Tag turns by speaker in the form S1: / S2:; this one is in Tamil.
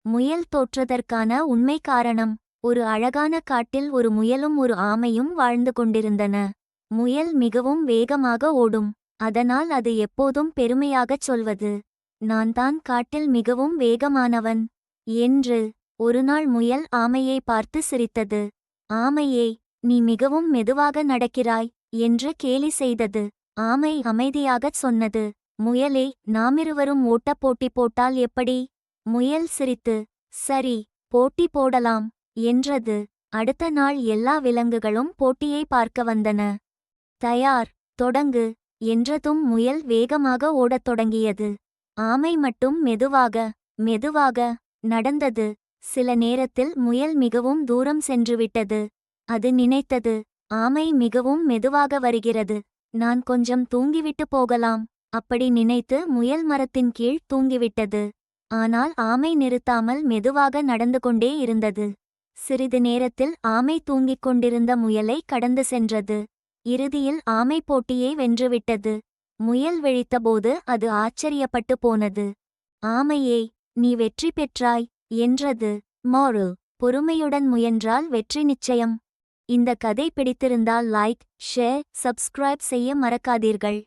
S1: முயல் தோற்றதற்கான உண்மை காரணம். ஒரு அழகான காட்டில் ஒரு முயலும் ஒரு ஆமையும் வாழ்ந்து கொண்டிருந்தன. முயல் மிகவும் வேகமாக ஓடும். அதனால் அது எப்போதும் பெருமையாகச் சொல்வது, நான் தான் காட்டில் மிகவும் வேகமானவன் என்று. ஒருநாள் முயல் ஆமையை பார்த்து சிரித்தது. ஆமையே, நீ மிகவும் மெதுவாக நடக்கிறாய் என்று கேலி செய்தது. ஆமை அமைதியாகச் சொன்னது, முயலே, நாமிருவரும் ஓட்டப் போட்டி போட்டால் எப்படி? முயல் சிரித்து, சரி, போட்டி போடலாம் என்றது. அடுத்த நாள் எல்லா விலங்குகளும் போட்டியை பார்க்க வந்தன. தயார், தொடங்கு என்றதும் முயல் வேகமாக ஓடத் தொடங்கியது. ஆமை மட்டும் மெதுவாக மெதுவாக நடந்தது. சில நேரத்தில் முயல் மிகவும் தூரம் சென்றுவிட்டது. அது நினைத்தது, ஆமை மிகவும் மெதுவாக வருகிறது, நான் கொஞ்சம் தூங்கிவிட்டு போகலாம். அப்படி நினைத்து முயல் மரத்தின் கீழ் தூங்கிவிட்டது. ஆனால் ஆமை நிறுத்தாமல் மெதுவாக நடந்து கொண்டே இருந்தது. சிறிது நேரத்தில் ஆமை தூங்கிக் கொண்டிருந்த முயலை கடந்து சென்றது. இறுதியில் ஆமை போட்டியை வென்றுவிட்டது. முயல் விழித்தபோது அது ஆச்சரியப்பட்டு போனது. ஆமையே, நீ வெற்றி பெற்றாய் என்றது. மோரல்: பொறுமையுடன் முயன்றால் வெற்றி நிச்சயம். இந்த கதை பிடித்திருந்தால் லைக், ஷேர், சப்ஸ்கிரைப் செய்ய மறக்காதீர்கள்.